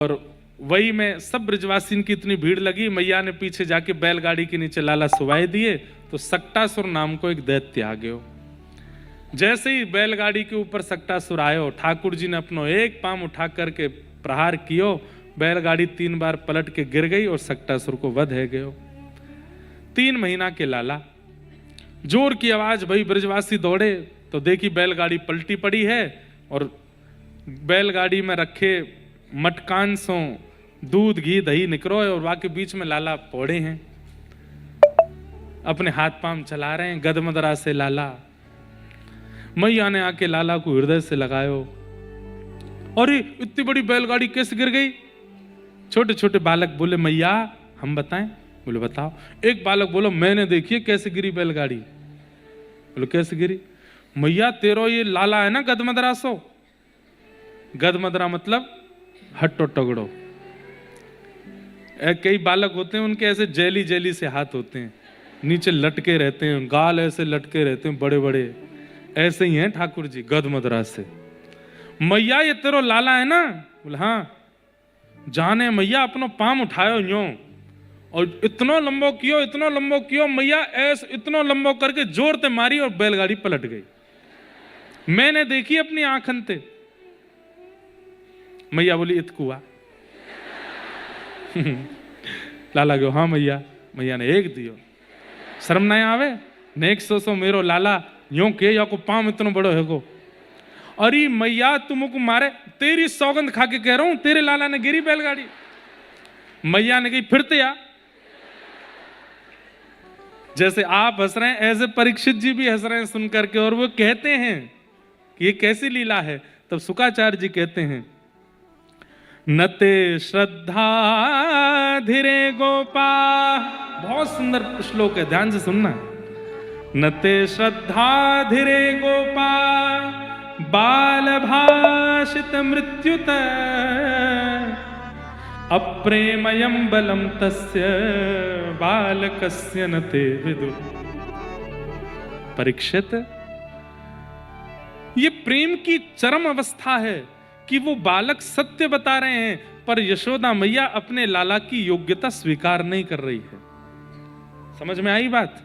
और वही में सब ब्रजवासियों की इतनी भीड़ लगी, मैया ने पीछे जाके बैलगाड़ी के नीचे लाला सुवाए दिए तो सक्टासुर नाम को एक दैत्य आ गयो। जैसे ही बैलगाड़ी के ऊपर सक्टासुर आयो, ठाकुर जी ने अपनो एक पांव उठा करके प्रहार कियो, बैलगाड़ी 3 बार पलट के गिर गई और सक्टासुर को वध है गयो। 3 महीना के लाला, जोर की आवाज भई, ब्रजवासी दौड़े तो देखी बैलगाड़ी पलटी पड़ी है और बैलगाड़ी में रखे मटकान सो दूध घी दही निकरो है और वहां के बीच में लाला पौड़े हैं, अपने हाथ पांव चला रहे हैं, गदमदरा से लाला। मैया ने आके लाला को हृदय से लगायो, अरे इतनी बड़ी बैलगाड़ी कैसे गिर गई? छोटे छोटे बालक बोले मैया हम बताएं? बोले बताओ। एक बालक बोलो मैंने देखी है कैसे गिरी बैलगाड़ी। बोले कैसे गिरी? मैया तेरो ये लाला है ना गदमदरा सो, गदमदरा मतलब हट्टो टगड़ो। कई बालक होते हैं उनके ऐसे जेली जेली से हाथ होते हैं, नीचे लटके रहते हैं, गाल ऐसे लटके रहते हैं बड़े बड़े, ऐसे ही हैं ठाकुर जी गदमदरा से। मैया ये तेरो लाला है ना? बोले हाँ। जाने मैया अपनो पाम उठायो यूं और इतना लंबो कियो मैया ऐसे इतना लंबो करके जोर ते मारी और बैलगाड़ी पलट गई। मैंने देखी अपनी आंखन ते। मैया बोली इतकुआ। लाला गयो हाँ मैया। मैया ने एक दियो, शर्म नहीं आवे? नेक सो मेरो लाला यूं के या को पाम इतना बड़ो है को। अरे मैया तुमको मारे, तेरी सौगंध खा के कह रहा हूं तेरे लाला ने गिरी बैलगाड़ी। मैया ने कही फिरते या। जैसे आप हंस रहे हैं ऐसे परीक्षित जी भी हंस रहे हैं सुन करके, और वो कहते हैं कि ये कैसी लीला है। तब शुकाचार्य जी कहते हैं नते श्रद्धा धीरे गोपा, बहुत सुंदर श्लोक है, ध्यान से सुनना। नते श्रद्धा धीरे गोपा बाल भाषित मृत्युत अप्रेमयं बलम तस्य बालकस्य नते विदु। परीक्षित, ये प्रेम की चरम अवस्था है कि वो बालक सत्य बता रहे हैं पर यशोदा मैया अपने लाला की योग्यता स्वीकार नहीं कर रही है। समझ में आई बात?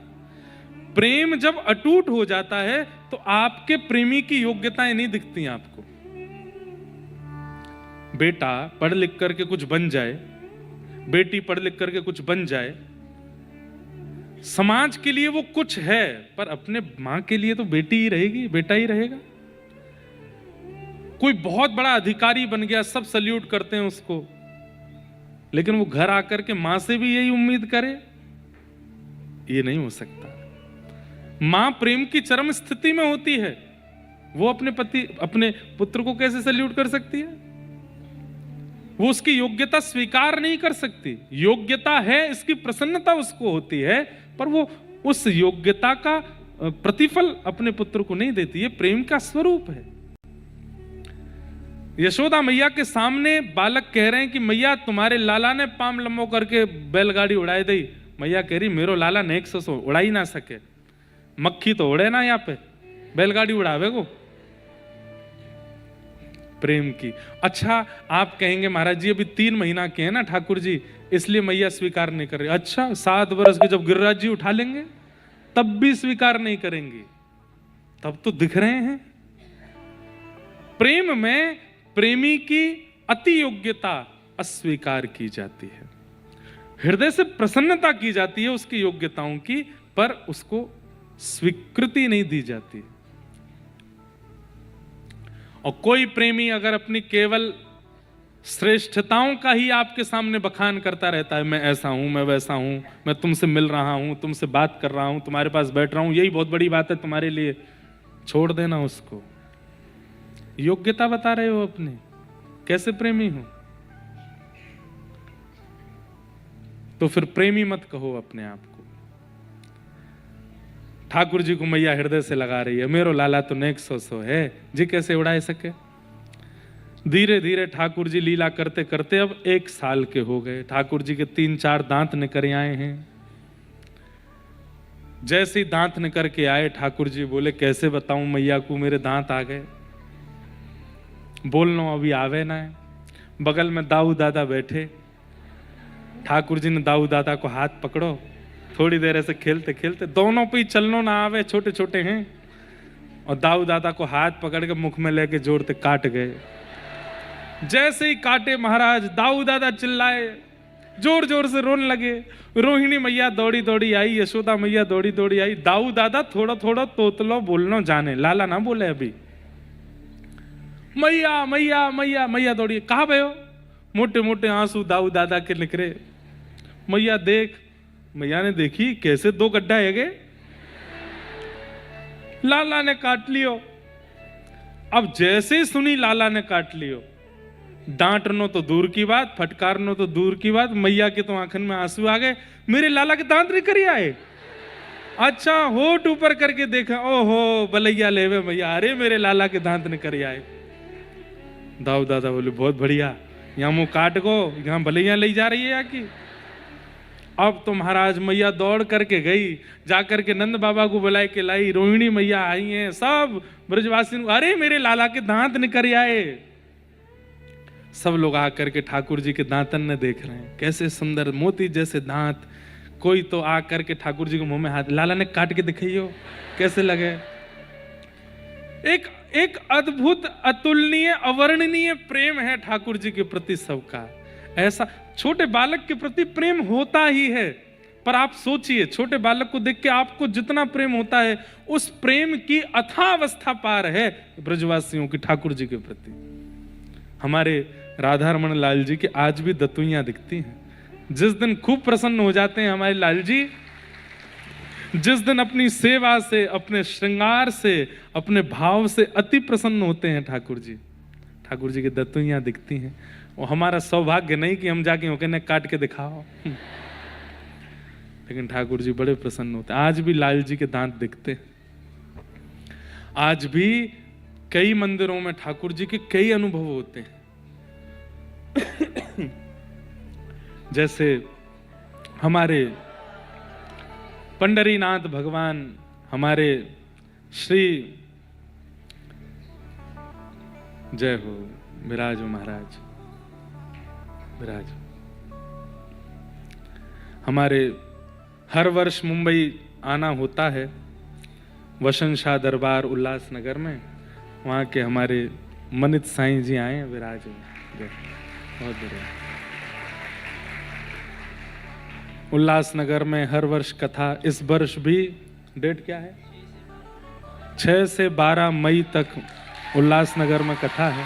प्रेम जब अटूट हो जाता है तो आपके प्रेमी की योग्यताएं नहीं दिखती आपको। बेटा पढ़ लिख करके कुछ बन जाए, बेटी पढ़ लिख करके कुछ बन जाए, समाज के लिए वो कुछ है, पर अपने मां के लिए तो बेटी ही रहेगी, बेटा ही रहेगा। कोई बहुत बड़ा अधिकारी बन गया, सब सल्यूट करते हैं उसको, लेकिन वो घर आकर के मां से भी यही उम्मीद करे, ये नहीं हो सकता। मां प्रेम की चरम स्थिति में होती है, वो अपने पुत्र को कैसे सल्यूट कर सकती है? वो उसकी योग्यता स्वीकार नहीं कर सकती। योग्यता है इसकी प्रसन्नता उसको होती है, पर वो उस योग्यता का प्रतिफल अपने पुत्र को नहीं देती। ये प्रेम का स्वरूप है। यशोदा मैया के सामने बालक कह रहे हैं कि मैया तुम्हारे लाला ने पाम लंबो करके बैलगाड़ी उड़ाई दी। मैया कह रही मेरो लाला नेक सो उड़ा ही ना सके, मक्खी तो उड़े ना यहाँ पे, बैलगाड़ी उड़ावे को। प्रेम की। अच्छा आप कहेंगे महाराज जी अभी 3 महीना के हैं ना ठाकुर जी, इसलिए मैया स्वीकार नहीं कर रही। अच्छा 7 वर्ष के जब गिरिराज जी उठा लेंगे तब भी स्वीकार नहीं करेंगी? तब तो दिख रहे हैं। प्रेम में प्रेमी की अति योग्यता अस्वीकार की जाती है, हृदय से प्रसन्नता की जाती है उसकी योग्यताओं की, पर उसको स्वीकृति नहीं दी जाती। और कोई प्रेमी अगर अपनी केवल श्रेष्ठताओं का ही आपके सामने बखान करता रहता है, मैं ऐसा हूं, मैं वैसा हूं, मैं तुमसे मिल रहा हूं, तुमसे बात कर रहा हूं, तुम्हारे पास बैठ रहा हूं, यही बहुत बड़ी बात है तुम्हारे लिए, छोड़ देना उसको। योग्यता बता रहे हो अपने, कैसे प्रेमी हो? तो फिर प्रेमी मत कहो अपने आप को। ठाकुर जी को मैया हृदय से लगा रही है, मेरो लाला तो नेक सो है जी, कैसे उड़ाए सके। धीरे धीरे ठाकुर जी लीला करते करते अब 1 साल के हो गए। ठाकुर जी के 3-4 दांत निकल आए हैं। जैसे ही दांत निकल के आए ठाकुर जी बोले कैसे बताऊं मैया को मेरे दांत आ गए, बोलना अभी आवे ना है। बगल में दाऊ दादा बैठे। ठाकुर जी ने दाऊ दादा को हाथ पकड़ो, थोड़ी देर ऐसे खेलते खेलते, दोनों पे चलनो ना आवे, छोटे छोटे हैं, और दाऊ दादा को हाथ पकड़ के मुख में लेके जोरते काट गए। जैसे ही काटे महाराज, दाऊ दादा चिल्लाए, जोर जोर से रोने लगे। रोहिणी मैया दौड़ी दौड़ी आई, यशोदा मैया दौड़ी दौड़ी आई। दाऊ दादा थोड़ा थोड़ा तोतलो बोलनो जाने, लाला ना बोले अभी। मैया मैया मैया मैया दौड़ी, कहाँ भयो? मोटे मोटे आंसू दाऊ दादा के निकले। मैया देख, मैया ने देखी कैसे दो गड्ढा है गए, लाला ने काट लियो। अब जैसे सुनी लाला ने काट लियो, डांटनो तो दूर की बात, फटकारनो तो दूर की बात, मैया के तो आंखन में आंसू आ गए। मेरे लाला के दांत नहीं करी आए? अच्छा, होठ ऊपर करके देखा, ओहो बलैया लेवे मैया, अरे मेरे लाला के दांत नहीं करी आए। दाऊ दादा बोले बहुत बढ़िया, यहाँ मुंह काट को, यहाँ भलैया ले जा रही है या की। अब तो महाराज मैया दौड़ करके गई, जाकर के नंद बाबा को बुलाए के लाई। रोहिणी मैया आई हैं, सब ब्रजवासी, अरे मेरे लाला के दांत निकल आए। सब लोग आकर के ठाकुर जी के दांतन ने देख रहे हैं, कैसे सुंदर मोती जैसे दांत। कोई तो आकर के ठाकुर जी के मुंह में हाथ, लाला ने काट के दिखाइयो कैसे लगे। एक अद्भुत, अतुलनीय, अवर्णनीय प्रेम है ठाकुर जी के प्रति सबका। ऐसा छोटे बालक के प्रति प्रेम होता ही है, पर आप सोचिए, छोटे बालक को देख के आपको जितना प्रेम होता है, उस प्रेम की अथावस्था पार है ब्रजवासियों की ठाकुर जी के प्रति। हमारे राधा रमन लाल जी की आज भी दतुइयां दिखती हैं। जिस दिन खूब प्रसन्न हो जाते हैं हमारे लाल जी, जिस दिन अपनी सेवा से, अपने श्रृंगार से, अपने भाव से अति प्रसन्न होते हैं ठाकुर जी की दतुइयां दिखती हैं। और हमारा सौभाग्य नहीं कि हम जाके कहने काट के दिखाओ, लेकिन ठाकुर जी बड़े प्रसन्न होते हैं। आज भी लाल जी के दांत दिखते हैं। आज भी कई मंदिरों में ठाकुर जी के कई अनुभव होते हैं। जैसे हमारे पंडरीनाथ भगवान, हमारे श्री, जय हो, विराज हो महाराज, विराज। हमारे हर वर्ष मुंबई आना होता है, वसंत शाह दरबार उल्लासनगर में, वहाँ के हमारे मनित साईं जी आए, विराज हो, बहुत बढ़िया। उल्लासनगर में हर वर्ष कथा, इस वर्ष भी डेट क्या है, 6 से 12 मई तक उल्लासनगर में कथा है।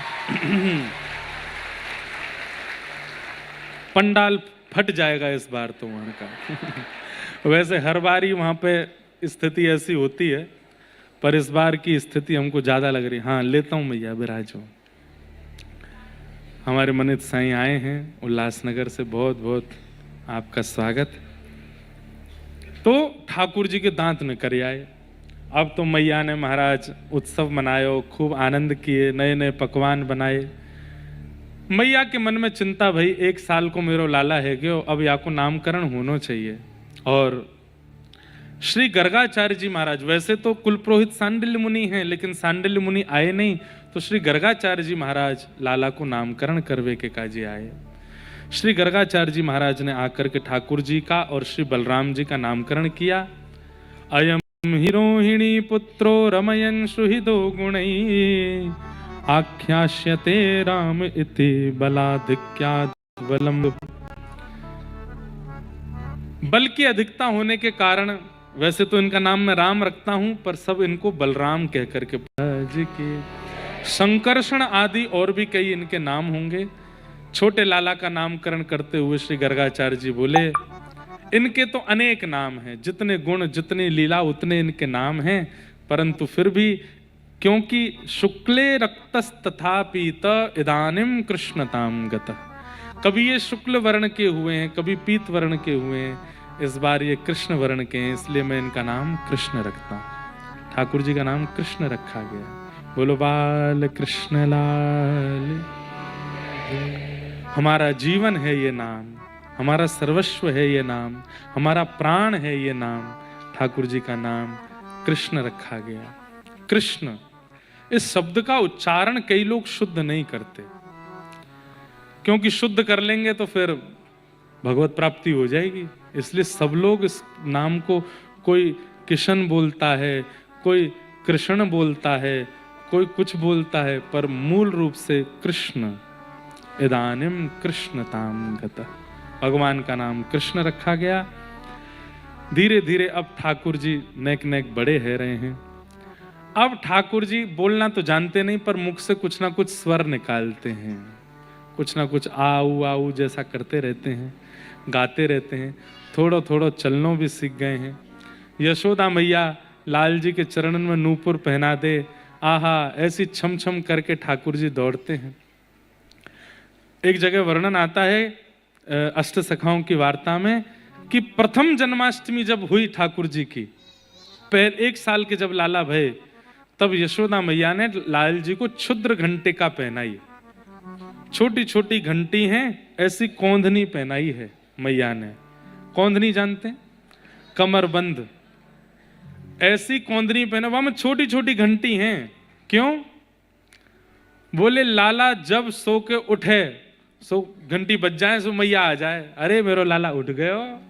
पंडाल फट जाएगा इस बार तो वहां का। वैसे हर बार ही वहां पे स्थिति ऐसी होती है, पर इस बार की स्थिति हमको ज्यादा लग रही। हाँ, लेता हूं मैया, विराजो। हमारे मनित साईं आए हैं उल्लासनगर से, बहुत बहुत आपका स्वागत। तो ठाकुर जी के दांत में कर आए। अब तो मैया ने महाराज उत्सव मनायो, खूब आनंद किए, नए नए पकवान बनाए। मैया के मन में चिंता भई, 1 साल को मेरो लाला है गयो, अब या को नामकरण होना चाहिए। और श्री गर्गाचार्य जी महाराज, वैसे तो कुल पुरोहित सांडिल्य मुनि हैं, लेकिन सांडिल्य मुनि आए नहीं, तो श्री गर्गाचार्य जी महाराज लाला को नामकरण करवे के काजी आए। श्री गर्गाचार्य जी महाराज ने आकर के ठाकुर जी का और श्री बलराम जी का नामकरण किया। अयम हि रोहिणी पुत्रो रमयन् सुहृदो गुणैः आख्यास्यते राम इति बलाधिक्यात् बलम्। बल की अधिकता होने के कारण, वैसे तो इनका नाम मैं राम रखता हूं, पर सब इनको बलराम कह करके, संकर्षण आदि और भी कई इनके नाम होंगे। छोटे लाला का नामकरण करते हुए श्री गर्गाचार्य जी बोले, इनके तो अनेक नाम हैं, जितने गुण जितनी लीला उतने इनके नाम हैं, परंतु फिर भी क्योंकि शुक्ले रक्तस् तथा पीत इदानिम कृष्णताम गतः, कभी ये शुक्ल वर्ण के हुए हैं, कभी पीत वर्ण के हुए हैं, इस बार ये कृष्ण वर्ण के हैं, इसलिए मैं इनका नाम कृष्ण रखता हूं। ठाकुर जी का नाम कृष्ण रखा गया। बोलो बाल कृष्ण लाल। हमारा जीवन है ये नाम, हमारा सर्वस्व है ये नाम, हमारा प्राण है ये नाम। ठाकुर जी का नाम कृष्ण रखा गया। कृष्ण, इस शब्द का उच्चारण कई लोग शुद्ध नहीं करते। क्योंकि शुद्ध कर लेंगे तो फिर भगवत प्राप्ति हो जाएगी। इसलिए सब लोग इस नाम को, कोई किशन बोलता है, कोई कृष्ण बोलता है, कोई कुछ बोलता है, पर मूल रूप से कृष्ण, इदानिम कृष्णताम गतः, भगवान का नाम कृष्ण रखा गया। धीरे धीरे अब ठाकुर जी नेक नेक बड़े है रहे हैं। अब ठाकुर जी बोलना तो जानते नहीं, पर मुख से कुछ ना कुछ स्वर निकालते हैं, कुछ ना कुछ आऊ आऊ जैसा करते रहते हैं, गाते रहते हैं। थोड़ा थोड़ा चलनों भी सीख गए हैं। यशोदा मैया लाल जी के चरणन में नूपुर पहना दे, आहा ऐसी छम छम करके ठाकुर जी दौड़ते हैं। एक जगह वर्णन आता है अष्ट सखाओं की वार्ता में कि प्रथम जन्माष्टमी जब हुई ठाकुर जी की, पहले 1 साल के जब लाला भये, तब यशोदा मैया ने लाल जी को क्षुद्र घंटिका पहनाई। छोटी छोटी घंटी हैं, ऐसी कौंधनी पहनाई है मैया ने। कौंधनी जानते हैं? कमरबंद, ऐसी कौंधनी पहना, वहां में छोटी छोटी घंटी हैं। क्यों? बोले लाला जब सो के उठे, सो घंटी बज जाए, सो मैया आ जाए, अरे मेरो लाला उठ गए हो।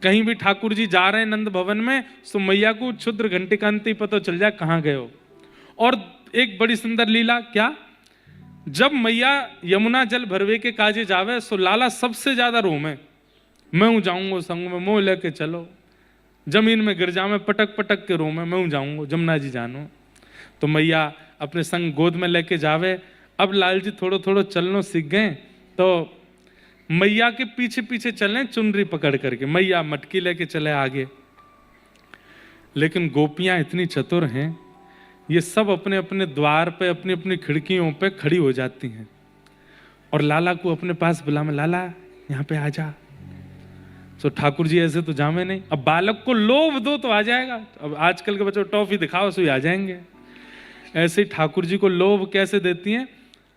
कहीं भी ठाकुर जी जा रहे हैं नंद भवन में, सो मैया को क्षुद्र घंटिकांति पता चल जाए कहां गए हो। और एक बड़ी सुंदर लीला, क्या? जब मैया यमुना जल भरवे के काजे जावे, सो लाला सबसे ज्यादा रोमे, मैं जाऊंगा संग में, मोह लेके चलो। जमीन में गिर जावे, पटक पटक के रोमे, मैं जाऊंगा जमुना जी जानो। तो मैया अपने संग गोद में लेके जावे। अब लाल जी थोड़ो थोड़ो चलनो सीख गए, तो मैया के पीछे पीछे चलें चुनरी पकड़ करके, मैया मटकी लेके चले आगे। लेकिन गोपियां इतनी चतुर हैं, ये सब अपने अपने द्वार पे, अपनी अपनी खिड़कियों पे खड़ी हो जाती हैं और लाला को अपने पास बुला में, लाला यहाँ पे आ जा। तो ठाकुर जी ऐसे तो जामे नहीं। अब बालक को लोभ दो तो आ जाएगा, अब आजकल के बच्चों टॉफी दिखाओ सो आ जाएंगे। ऐसे ठाकुर जी को लोभ कैसे देती हैं?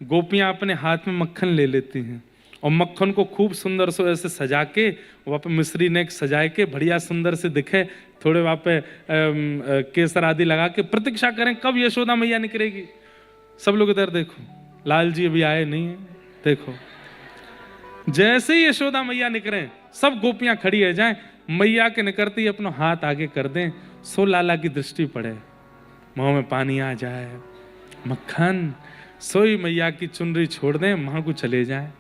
गोपियां अपने हाथ में मक्खन ले लेती हैं और मक्खन को खूब सुंदर से ऐसे सजा के, वहाँ पे मिश्री ने सजाए के बढ़िया सुंदर से दिखे, थोड़े वहाँ पे केसर आदि लगा के प्रतीक्षा करें कब यशोदा मैया निकलेगी। सब लोग इधर देखो, लाल जी अभी आए नहीं है, देखो। जैसे ही यशोदा मैया निकले, सब गोपियां खड़ी है जाएं, मैया के निकलते ही अपना हाथ आगे कर दें, सो लाला की दृष्टि पड़े, मुंह में पानी आ जाए, मक्खन, सोई मैया की चुनरी छोड़ दें, वहां को चले जाएं।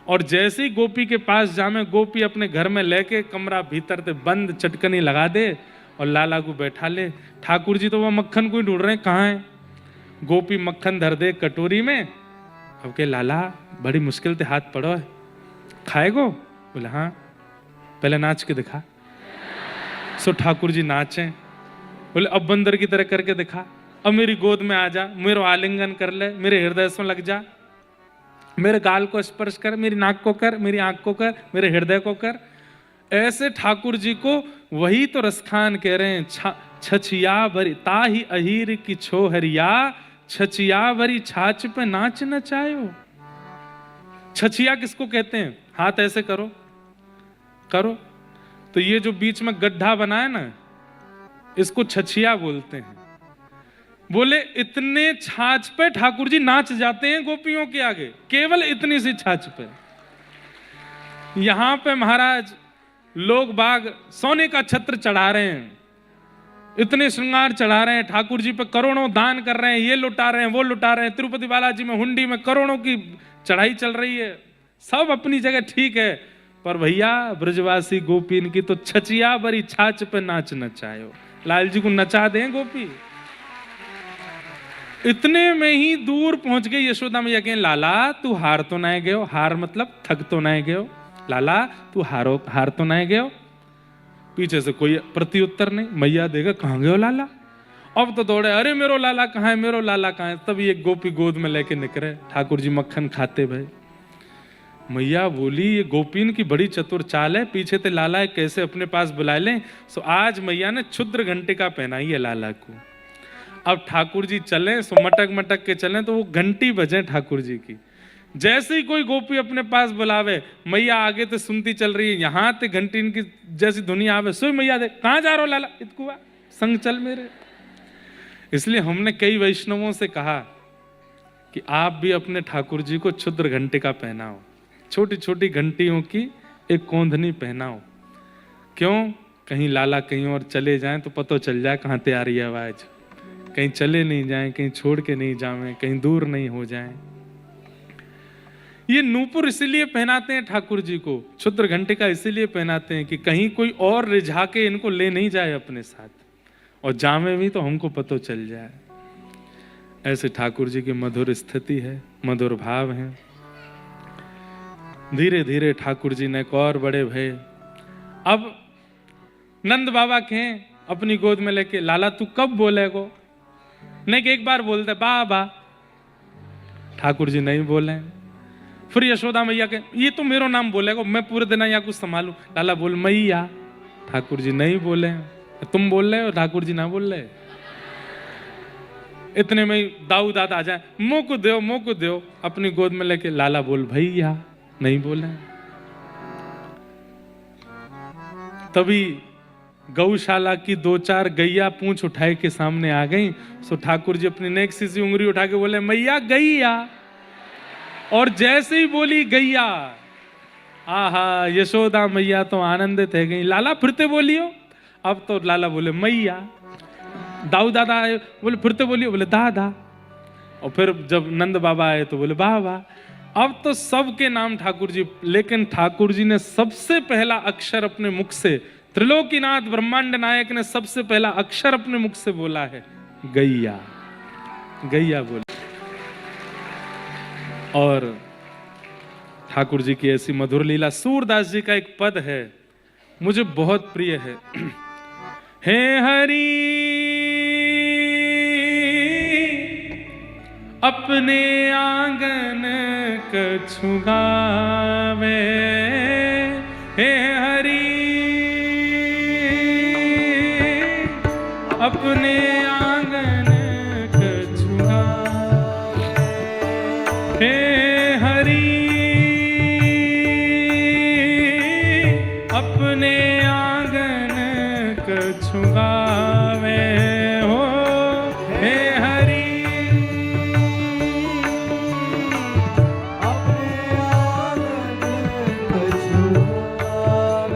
और जैसे ही गोपी के पास जामे, गोपी अपने घर में लेके कमरा भीतर से बंद चटकनी लगा दे और लाला को बैठा ले। ठाकुर जी तो वह मक्खन को ही ढूंढ रहे हैं, कहाँ है? गोपी मक्खन धर दे कटोरी में। अब के लाला बड़ी मुश्किल से हाथ पड़ो है, खाएगो? बोले हाँ, पहले नाच के दिखा। सो ठाकुर जी नाचे। बोले अब बंदर की तरह करके दिखा, अब मेरी गोद में आ जा, मेरा आलिंगन कर ले, मेरे हृदय से लग जा, मेरे गाल को स्पर्श कर, मेरी नाक को कर, मेरी आंख को कर, मेरे हृदय को कर। ऐसे ठाकुर जी को वही तो रसखान कह रहे हैं, छछिया भरी ताही अहीर की छोहरिया, छछिया भरी छाछ पे नाच नचायो। छछिया किसको कहते हैं? हाथ ऐसे करो, करो तो ये जो बीच में गड्ढा बना है ना, इसको छछिया बोलते हैं। बोले इतने छाछ पे ठाकुर जी नाच जाते हैं गोपियों के आगे, केवल इतनी सी छाछ पे। यहां पे महाराज लोग बाग सोने का छत्र चढ़ा रहे हैं, इतने श्रृंगार चढ़ा रहे हैं, ठाकुर जी पे करोड़ों दान कर रहे हैं, ये लुटा रहे हैं, वो लुटा रहे हैं। तिरुपति बालाजी में हुंडी में करोड़ों की चढ़ाई चल रही है, सब अपनी जगह ठीक है, पर भैया ब्रजवासी गोपीन की तो छचिया भरी छाछ पे नाच नचायो। लाल जी को नचा दें गोपी। इतने में ही दूर पहुंच गए यशोदा मैया के, लाला तू हार तो नहीं गयो? हार मतलब थक तो नहीं गयो? लाला तू हार तो नहीं गयो? पीछे से कोई प्रत्युत्तर नहीं। मैया देखा कहां गयो लाला, अब तो दौड़े, अरे मेरो लाला कहां है, मेरो लाला कहां है। तब ये गोपी गोद में लेके निकले, ठाकुर जी मक्खन खाते भाई। मैया बोली ये गोपीन की बड़ी चतुर चाल है, पीछे ते लाला है, कैसे अपने पास बुला लें। सो आज मैया ने क्षुद्र घंटिका पहनाई है लाला को। अब ठाकुर जी चले, सो मटक मटक के चले तो वो घंटी बजे ठाकुर जी की। जैसे ही कोई गोपी अपने पास बुलावे, मैया आगे तो सुनती चल रही है, यहाँ ते घंटी इनकी जैसी धुनी आवे, सो मैया दे कहाँ जा रहे हो लाला, इतकुआ संग चल मेरे। इसलिए हमने कई वैष्णवों से कहा कि आप भी अपने ठाकुर जी को क्षुद्र घंटिका पहनाओ, छोटी छोटी घंटियों की एक कोंधनी पहनाओ। क्यों? कहीं लाला कहीं और चले जाएं तो पता चल जाए कहाँ ते आ रही है आवाज, कहीं चले नहीं जाएं, कहीं छोड़ के नहीं जाएं, कहीं दूर नहीं हो जाएं। ये नूपुर इसीलिए पहनाते हैं ठाकुर जी को, क्षुद्र घंटिका इसीलिए पहनाते हैं कि कहीं कोई और रिझा के इनको ले नहीं जाए अपने साथ, और जामे भी तो हमको पता चल जाए। ऐसे ठाकुर जी की मधुर स्थिति है, मधुर भाव है। धीरे धीरे ठाकुर जी ने और बड़े भय। अब नंद बाबा कहें अपनी गोद में लेके, लाला तू कब बोलेगो? नहीं कि एक बार बोलते बाबा, ठाकुर जी नहीं बोले। फिर यशोदा मैया के, ये तो मेरा नाम बोलेगो, मैं पूरे दिन या कुछ संभालू। लाला बोल मैया, ठाकुर जी नहीं बोले। तुम बोल रहे हो, ठाकुर जी ना बोल रहे। इतने में दाऊ दादा आ जाए, मुंह को दो अपनी गोद में लेके, लाला बोल भैया, नहीं बोले। तभी गौशाला की 2-4 गैया पूंछ उठाए के सामने आ गई। सो ठाकुर जी अपनी नेक सी उंगली उठा के बोले मैया गैया, और जैसे ही बोली गैया, आहा यशोदा मैया तो आनंदित है गई। लाला फिरते बोलियो। अब तो लाला बोले मैया। दाऊ दादा आए, बोले फिरते बोलियो, बोले दादा। और फिर जब नंद बाबा आए तो बोले बाबा। अब तो सबके नाम ठाकुर जी, लेकिन ठाकुर जी ने सबसे पहला अक्षर अपने मुख से, त्रिलोकीनाथ ब्रह्मांड नायक ने सबसे पहला अक्षर अपने मुख से बोला है गैया। गैया बोले। और ठाकुर जी की ऐसी मधुर लीला। सूरदास जी का एक पद है, मुझे बहुत प्रिय है। हे हरि अपने आंगन कछु गावे, हे हरि अपने आंगन कछु गावे, हे हरि अपने आंगन कछु गावे हो, हे हरि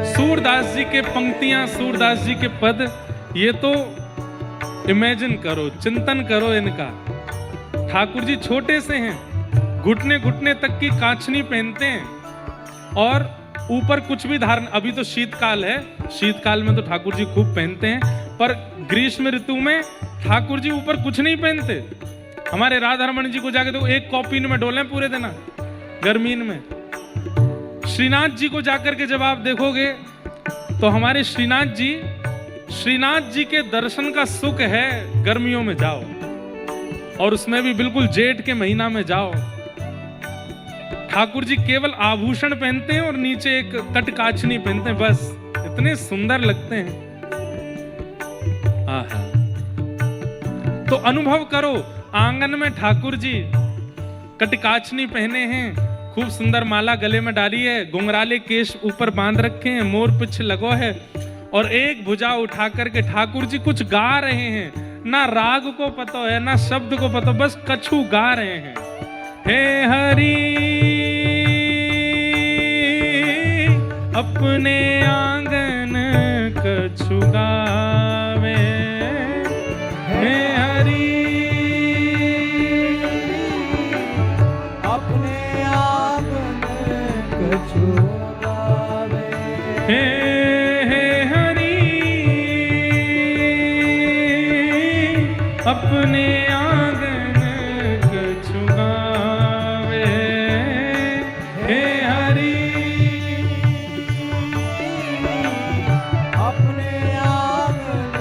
सूरदास जी के पंक्तियां, सूरदास जी के पद, ये तो इमेजिन करो, चिंतन करो इनका। ठाकुर जी छोटे से हैं, घुटने घुटने तक की कांचनी पहनते हैं, और ऊपर कुछ भी धारण। अभी तो शीतकाल है, शीतकाल में तो ठाकुर जी खूब पहनते हैं, पर ग्रीष्म ऋतु में ठाकुर जी ऊपर कुछ नहीं पहनते। हमारे राधा रमन जी को जाके देखो, एक कॉपीन में डोले पूरे दिन गर्मीन में। श्रीनाथ जी को जाकर के जब आप देखोगे तो हमारे श्रीनाथ जी के दर्शन का सुख है गर्मियों में जाओ, और उसमें भी बिल्कुल जेठ के महीना में जाओ। ठाकुर जी केवल आभूषण पहनते हैं और नीचे एक कटकाचनी पहनते हैं, बस। इतने सुंदर लगते हैं। आहा, तो अनुभव करो, आंगन में ठाकुर जी कटकाचनी पहने हैं, खूब सुंदर माला गले में डाली है, घुंघराले केश ऊपर बांध रखे हैं, मोर पिछ लगो है, और एक भुजा उठा करके ठाकुर जी कुछ गा रहे हैं। ना राग को पता है, ना शब्द को पता, बस कछु गा रहे हैं। हे हरि अपने आंगन कछु गावे, हे हरि अपने आंगन कछु गावे, हे हरि अपने आंगन कछु गावे, हे हरि अपने आंगन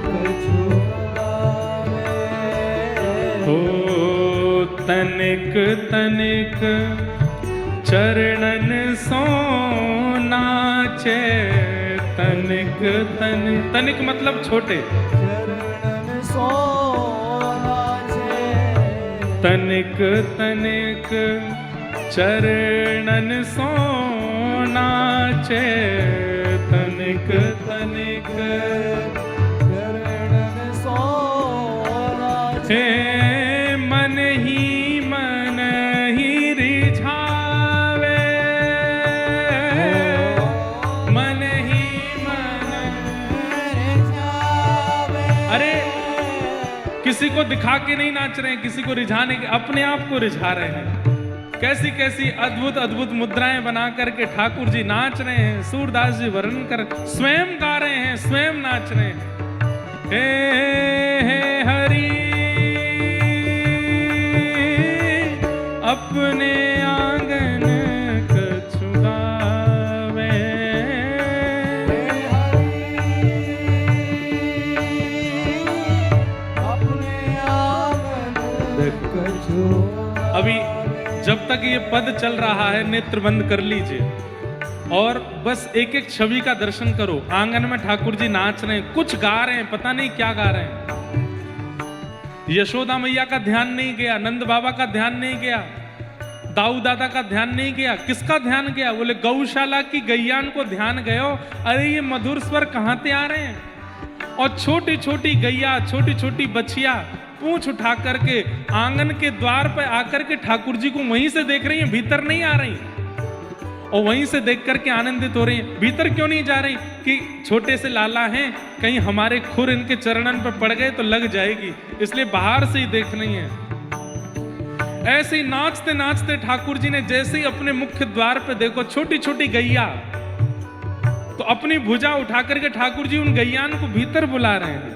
कछु गावे। हो तनिक तनिक चरणन सो नाचे, तनिक तनिक, तनिक मतलब छोटे, चरणन सो नाचे, तनिक तनिक चरणन सो नाचे, तनिक तनिक चरणन सो नाचे, हे मन ही किसी को दिखा के नहीं नाच रहे हैं, किसी को रिझाने के, अपने आप को रिझा रहे हैं। कैसी कैसी अद्भुत अद्भुत मुद्राएं बना करके ठाकुर जी नाच रहे हैं। सूरदास जी वर्णन कर, स्वयं गा रहे हैं, स्वयं नाच रहे हैं। हे हरि अपने आंगन कछु गावे, अपने आंगन कछु। अभी जब तक ये पद चल रहा है नेत्र बंद कर लीजिए और बस एक एक छवि का दर्शन करो। आंगन में ठाकुर जी नाच रहे हैं, कुछ गा रहे हैं, पता नहीं क्या गा रहे हैं। यशोदा मैया का ध्यान नहीं गया, नंद बाबा का ध्यान नहीं गया, दाऊ दादा का ध्यान नहीं गया। किसका ध्यान गया? बोले गौशाला की गैयान को ध्यान गयो। अरे ये मधुर स्वर कहां से आ रहे हैं? और छोटी छोटी गैया, छोटी छोटी बछिया पूंछ उठा करके आंगन के द्वार पर आकर के ठाकुर जी को वहीं से देख रही हैं, भीतर नहीं आ रही, और वहीं से देख करके आनंदित हो रही हैं। भीतर क्यों नहीं जा रही? कि छोटे से लाला हैं, कहीं हमारे खुर इनके चरणन पर पड़ गए तो लग जाएगी, इसलिए बाहर से ही देख रही हैं। ऐसे ही नाचते नाचते ठाकुर जी ने जैसे ही अपने मुख्य द्वार पे देखो छोटी छोटी गैया, तो अपनी भुजा उठा करके ठाकुर जी उन गैयान को भीतर बुला रहे हैं।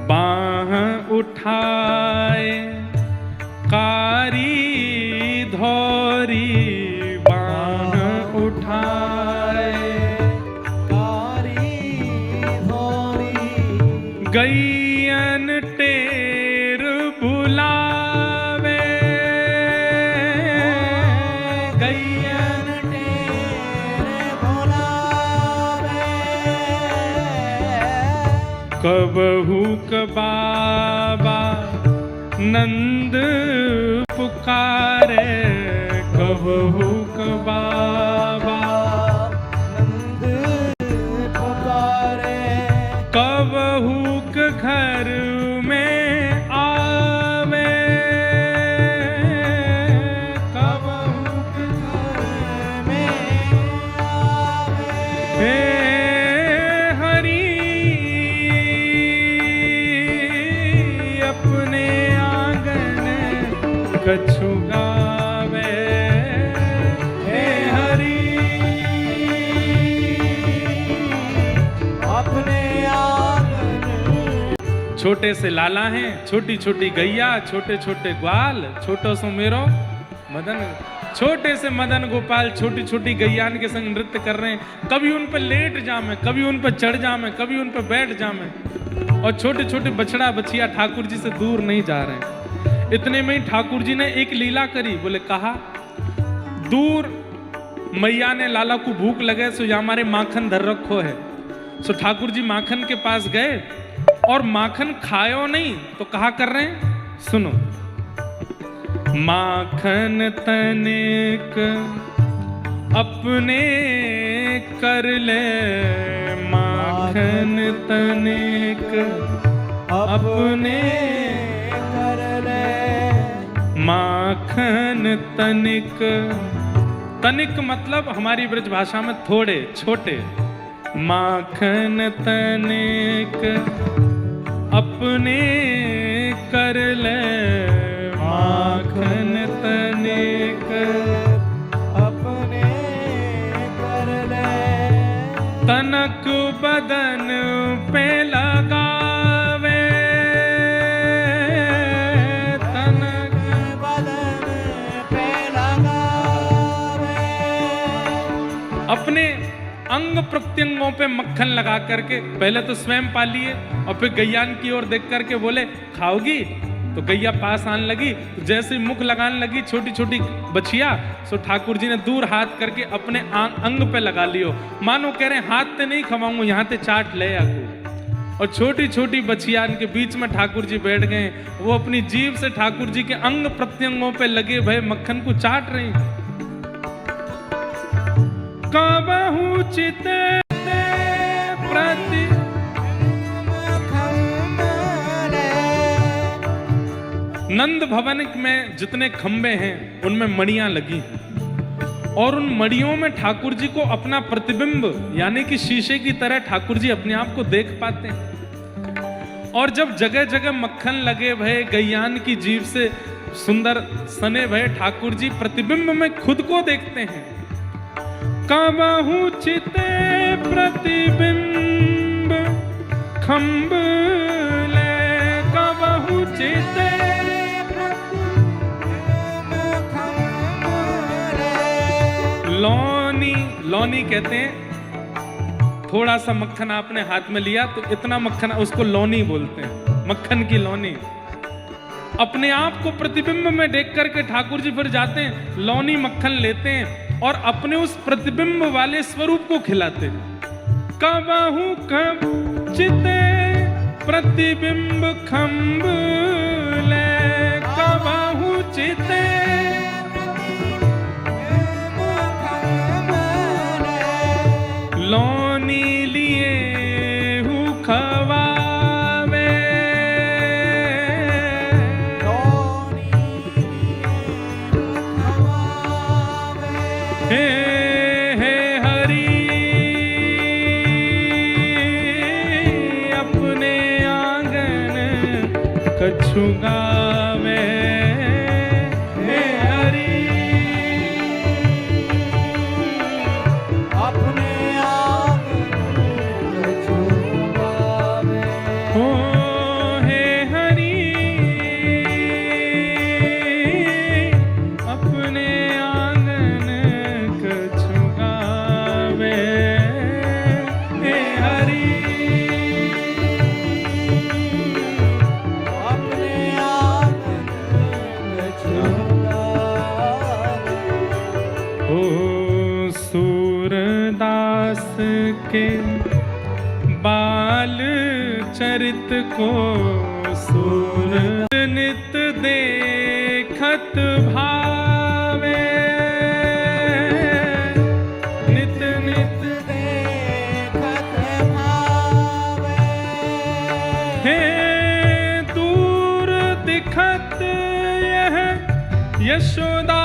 बाह उठाए कारी धोरी, बाह उठाए कारी धोरी, गैयन टेर बुलावे, गैयन टेर बुलावे, कबहू बाबा नंद पुकारे, कबहू बाबा नंद पुकारे, कबहू घर में आवे, कबहू घर में आवे। हे हरि अपने आंगन कछु गावे, हे हरि अपने आंगन। छोटे से लाला हैं, छोटी छोटी गैया, छोटे छोटे ग्वाल, छोटो सो मेरो मदन, छोटे से मदन गोपाल छोटी छोटी गैयान के संग नृत्य कर रहे हैं। कभी उन पर लेट जामे, कभी उन पर चढ़ जामे, कभी उन पर बैठ जामे, और छोटे छोटे बछड़ा बछिया ठाकुर जी से दूर नहीं जा रहे हैं। इतने में ही ठाकुर जी ने एक लीला करी। बोले कहा दूर मैया ने लाला को भूख लगे सो या हमारे माखन धर रखो है। सो ठाकुर जी माखन के पास गए और माखन खायो नहीं तो कहा कर रहे हैं, सुनो। माखन तनिक अपने कर ले, माखन तनिक अपने कर ले, माखन तनिक। तनिक मतलब हमारी ब्रज भाषा में थोड़े, छोटे। माखन तनिक अपने कर ले, माखन तनिक अपने कर ले, तनक बदन पे लगावे, तनक बदन पे लगावे, अपने अंग प्रत्यंगों पे मक्खन लगा करके पहले तो स्वयं पा लिए और फिर गैयान की ओर देख करके बोले खाओगी? तो गैया पास आने लगी, तो जैसे मुख लगाने लगी छोटी छोटी बछिया, सो ठाकुर जी ने दूर हाथ करके अपने अंग पे लगा लियो, मानो कह रहे हाथ ते नहीं खवाऊंगा, यहाँ ते चाट ले आको। और छोटी छोटी बछिया के बीच में ठाकुर जी बैठ गए, वो अपनी जीभ से ठाकुर जी के अंग प्रत्यंगों पे लगे भय मक्खन को चाट रही। कबहू चिते प्रति नंद भवन में जितने खंबे हैं उनमें मणियां लगी हैं और उन मणियों में ठाकुर जी को अपना प्रतिबिंब यानी कि शीशे की तरह ठाकुर जी अपने आप को देख पाते हैं। और जब जगह जगह मक्खन लगे भये, गैयान की जीभ से सुंदर सने भये ठाकुर जी प्रतिबिंब में खुद को देखते हैं। कबहु चिते प्रतिबिंब खम्बले, कबहु चिते लौनी, लौनी कहते हैं थोड़ा सा मक्खन आपने हाथ में लिया तो इतना मक्खन, उसको लौनी बोलते हैं, मक्खन की लौनी। अपने आप को प्रतिबिंब में देख करके ठाकुर जी फिर जाते हैं, लौनी मक्खन लेते हैं और अपने उस प्रतिबिंब वाले स्वरूप को खिलाते हैं। कबहु कब चिते प्रतिबिंब खम्बले, कबहु चिते लौनी लिए हूँ खवावे, हे हे हरि अपने आंगन कछु गावे, हे हरि अपने हो, हे हरि अपने आंगन कछु गावे, हे हरि अपने आंगन छुड़ावे। ओ सूरदास के बाल चरित को सूर नित देखत भावे, नित नित देखत भावे, हे दूर दिखत यह यशोदा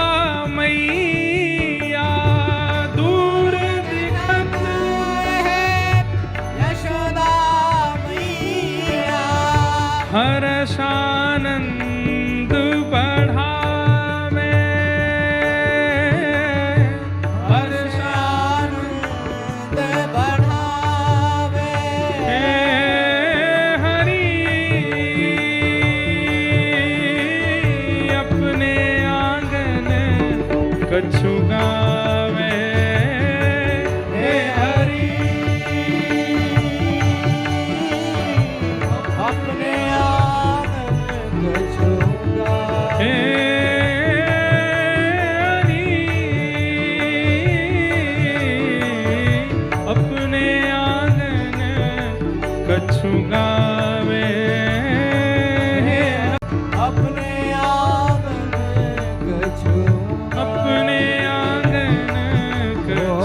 मैया, दूर दिखत यशोदा मैया, हर्षानंद बढ़ावे, हर्षानंद बढ़ावे, हे हरि अपने आंगन कछु गावे, हे हरि अपने आंगन छुड़ावे। हे हरि अपने आंगन कछु गावे, हे अपने आंगन कछु अपने आंगन कछु अपने आंगन ओ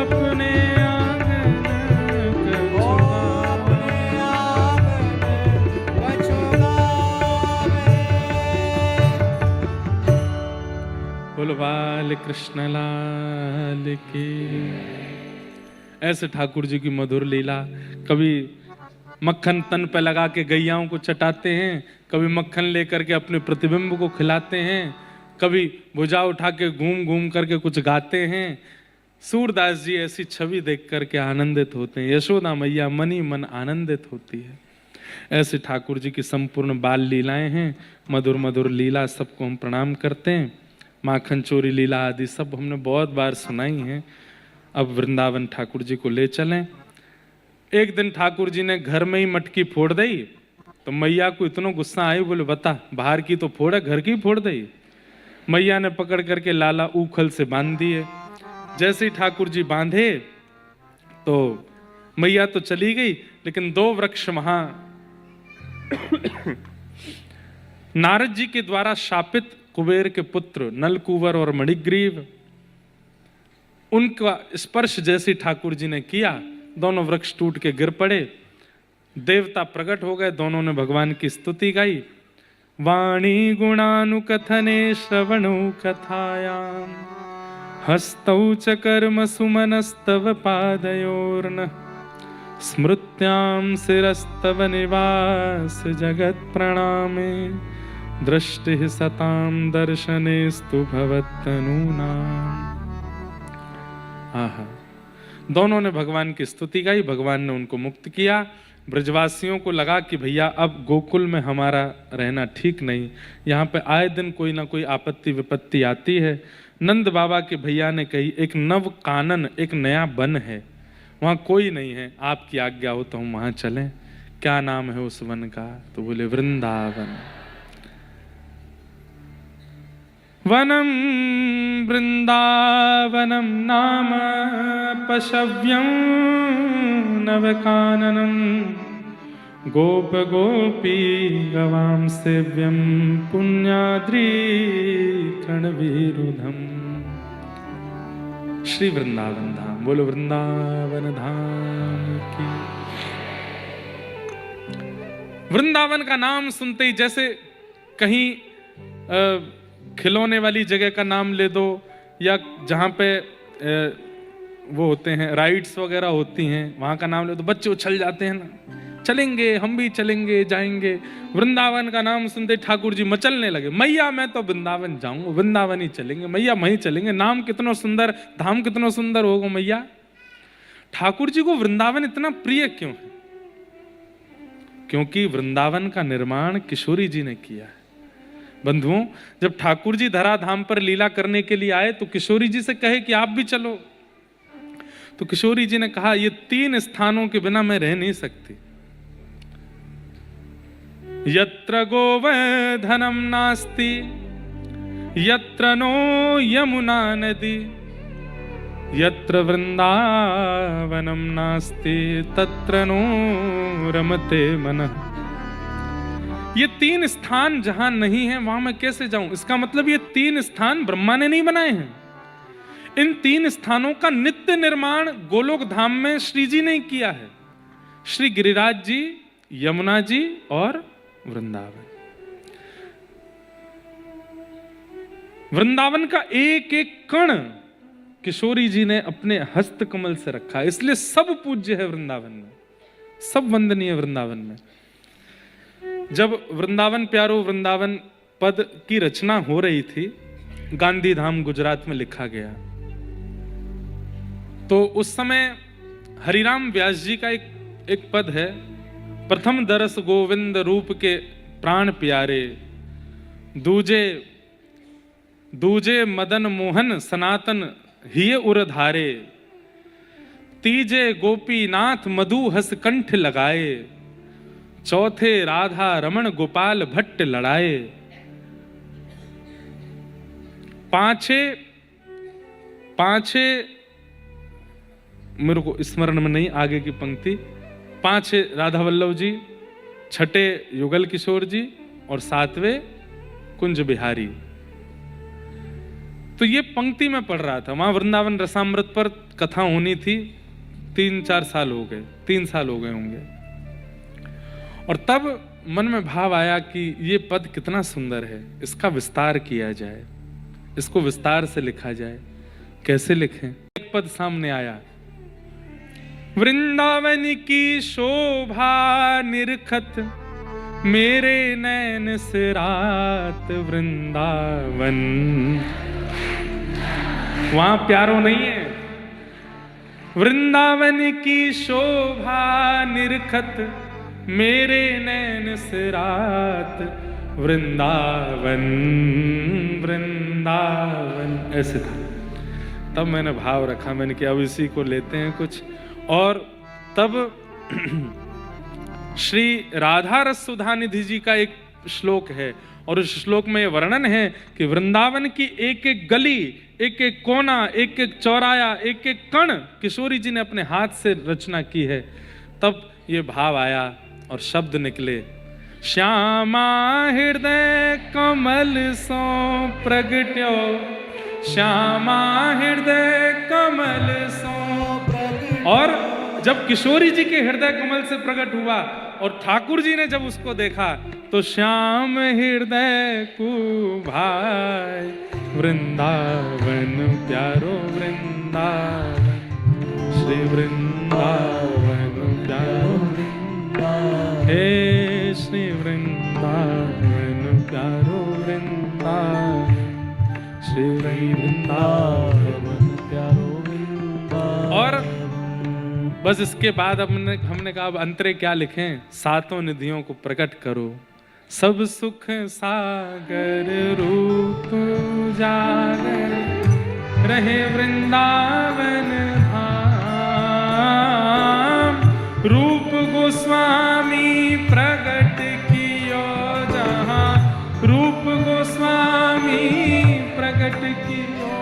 अपने आंगन कछु अपने आंगन कछु गावे। बोलो बाल कृष्ण लाल की। ऐसे ठाकुर जी की मधुर लीला, कभी मक्खन तन पे लगा के गैयाओं को चटाते हैं, कभी मक्खन लेकर के अपने प्रतिबिंब को खिलाते हैं, कभी भुजा उठा के घूम घूम करके कुछ गाते हैं। सूरदास जी ऐसी छवि देख करके आनंदित होते हैं, यशोदा मैया मन ही मन आनंदित होती है। ऐसे ठाकुर जी की संपूर्ण बाल लीलाएं हैं, मधुर मधुर लीला, सबको हम प्रणाम करते हैं। माखन चोरी लीला आदि सब हमने बहुत बार सुनाई हैं। अब वृंदावन ठाकुर जी को ले चलें। एक दिन ठाकुर जी ने घर में ही मटकी फोड़ दी, तो मैया को इतना गुस्सा आई, बोले बता बाहर की तो फोड़ है, घर की फोड़ दी। मैया ने पकड़ करके लाला ऊखल से बांध दिए। जैसे ही ठाकुर जी बांधे तो मैया तो चली गई, लेकिन दो वृक्ष वहां नारद जी के द्वारा शापित कुबेर के पुत्र नलकुवर और मणिग्रीव, उनका स्पर्श जैसे ठाकुर जी ने किया, दोनों वृक्ष टूट के गिर पड़े। देवता प्रकट हो गए, दोनों ने भगवान की स्तुति गाई। वाणी गुणानुकथने श्रवणो कथायाम हस्तौ च कर्म सुमनस्तव पादयोर्न स्मृत्यां शिरस्तव निवास जगत् प्रणामे दृष्टिः सतां दर्शनेस्तु भवत्तनूनाम्। आहा, दोनों ने भगवान की स्तुति गाई, भगवान ने उनको मुक्त किया। ब्रजवासियों को लगा कि भैया अब गोकुल में हमारा रहना ठीक नहीं, यहाँ पे आए दिन कोई ना कोई आपत्ति विपत्ति आती है। नंद बाबा के भैया ने कही एक नव कानन, एक नया वन है, वहाँ कोई नहीं है, आपकी आज्ञा हो तो हम वहाँ चलें। क्या नाम है उस वन का? तो बोले वृंदावन। वनम वृंदावनम नाम पशव्यं नवकाननम गोप गोपी गवां सेव्यं पुण्याद्रि तृणवीरुधम। श्री वृंदावन धाम, बोलो वृंदावन धाम की। वृंदावन का नाम सुनते ही जैसे कहीं खिलौने वाली जगह का नाम ले दो, या जहाँ पे वो होते हैं राइड्स वगैरह होती हैं वहाँ का नाम ले दो, बच्चे उछल जाते हैं ना, चलेंगे हम भी चलेंगे जाएंगे। वृंदावन का नाम सुनते ठाकुर जी मचलने लगे, मैया मैं तो वृंदावन जाऊंगा, वृंदावन ही चलेंगे मैया, वहीं चलेंगे। नाम कितना सुंदर, धाम कितना सुंदर होगा मैया। ठाकुर जी को वृंदावन इतना प्रिय क्यों है? क्योंकि वृंदावन का निर्माण किशोरी जी ने किया है। बंधुओं, जब ठाकुर जी धराधाम पर लीला करने के लिए आए तो किशोरी जी से कहे कि आप भी चलो, तो किशोरी जी ने कहा ये 3 स्थानों के बिना मैं रह नहीं सकती। यत्र गोवर्धनम नास्ति यत्र नो यमुना नदी यत्र वृंदावनम नास्ति तत्र नो रमते मनः। ये 3 स्थान जहां नहीं है वहां मैं कैसे जाऊं? इसका मतलब ये 3 स्थान ब्रह्मा ने नहीं बनाए हैं। इन 3 स्थानों का नित्य निर्माण गोलोक धाम में श्री जी ने किया है। श्री गिरिराज जी, यमुना जी और वृंदावन। वृंदावन का एक एक कण किशोरी जी ने अपने हस्त कमल से रखा, इसलिए सब पूज्य है वृंदावन में, सब वंदनीय वृंदावन में। जब वृंदावन प्यारो वृंदावन पद की रचना हो रही थी, गांधी धाम गुजरात में लिखा गया, तो उस समय हरिराम व्यास जी का एक पद है, प्रथम दरस गोविंद रूप के प्राण प्यारे, दूजे मदन मोहन सनातन हिय उरधारे, तीजे गोपीनाथ मधु हस कंठ लगाए, चौथे राधा रमण गोपाल भट्ट लड़ाए, पांचे मेरे को स्मरण में नहीं आगे की पंक्ति, 5 राधा वल्लभ जी, 6 युगल किशोर जी और 7वें कुंज बिहारी। तो ये पंक्ति में पढ़ रहा था, वहां वृंदावन रसामृत पर कथा होनी थी, 3-4 साल हो गए, 3 साल हो गए होंगे। और तब मन में भाव आया कि ये पद कितना सुंदर है, इसका विस्तार किया जाए, इसको विस्तार से लिखा जाए। कैसे लिखें? एक पद सामने आया, वृंदावन की शोभा निरखत मेरे नैन से रात वृंदावन। वहां प्यारो नहीं है, वृंदावन की शोभा निरखत मेरे नैन से रात वृंदावन वृंदावन। ऐसे था। तब मैंने भाव रखा, मैंने कि अब इसी को लेते हैं कुछ। और तब श्री राधा रस सुधा निधि जी का एक श्लोक है, और उस श्लोक में वर्णन है कि वृंदावन की एक एक गली, एक एक कोना, एक एक चौराया, एक एक कण किशोरी जी ने अपने हाथ से रचना की है। तब ये भाव आया और शब्द निकले, श्यामा हृदय कमल सो प्रगट्यो, श्यामा हृदय कमल सो प्रगट्यो। और जब किशोरी जी के हृदय कमल से प्रकट हुआ और ठाकुर जी ने जब उसको देखा तो श्याम हृदय को भाई वृंदावन प्यारो वृंदावन, श्री वृंदावन प्यारो वृंदावन, हे श्री वृंदावन प्यारो वृंदावन, श्री वृंदावन प्यारो वृंदावन। और बस इसके बाद हमने कहा अब अंतरे क्या लिखें, सातों निधियों को प्रकट करो, सब सुख सागर रूप जागर, रहे वृंदावन धाम, रूप गोस्वामी प्रकट कियो जहाँ, रूप गोस्वामी प्रकट कियो,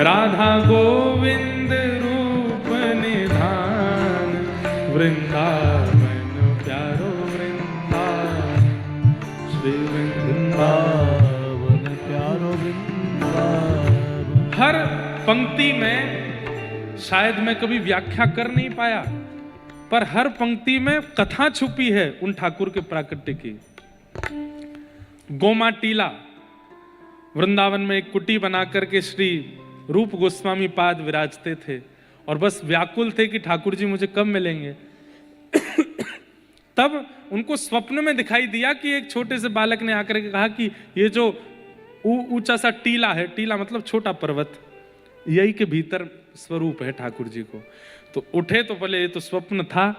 राधा गोविंद रूप निधान, वृंदावन प्यारो वृंदावन, श्री वृंदावन प्यारो वृंदावन। हर पंक्ति में शायद मैं कभी व्याख्या कर नहीं पाया, पर हर पंक्ति में कथा छुपी है उन ठाकुर के प्राकट्य की। गोमा टीला, वृंदावन में एक कुटी बना करके श्री रूप गोस्वामी पाद विराजते थे और बस व्याकुल थे कि ठाकुर जी मुझे कब मिलेंगे। तब उनको स्वप्न में दिखाई दिया कि एक छोटे से बालक ने आकर के कहा कि ये जो ऊंचा सा टीला है, टीला मतलब छोटा पर्वत, यही के भीतर स्वरूप है ठाकुर जी को। तो उठे तो बोले ये तो स्वप्न था,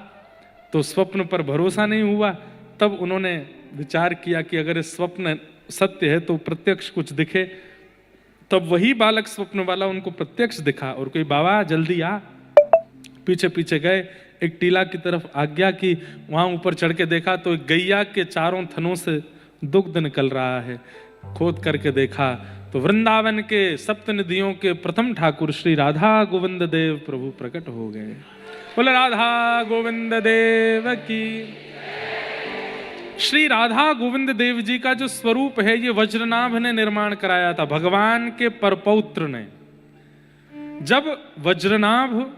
तो स्वप्न पर भरोसा नहीं हुआ। तब उन्होंने विचार किया कि अगर इस स्वप्न सत्य है तो प्रत्यक्ष कुछ दिखे। तब वही बालक स्वप्न वाला उनको प्रत्यक्ष दिखा और कोई बाबा जल्दी आ। पीछे पीछे गए, एक टीला की तरफ आज्ञा की, वहां ऊपर चढ़ के देखा तो एक गैया के चारों थनों से दुग्ध निकल रहा है। खोद करके देखा तो वृंदावन के सप्तनिधियों के प्रथम ठाकुर श्री राधा गोविंद देव प्रभु प्रकट हो गए। बोले राधा गोविंद देव की। श्री राधा गोविंद देव जी का जो स्वरूप है ये वज्रनाभ ने निर्माण कराया था, भगवान के परपौत्र ने। जब वज्रनाभ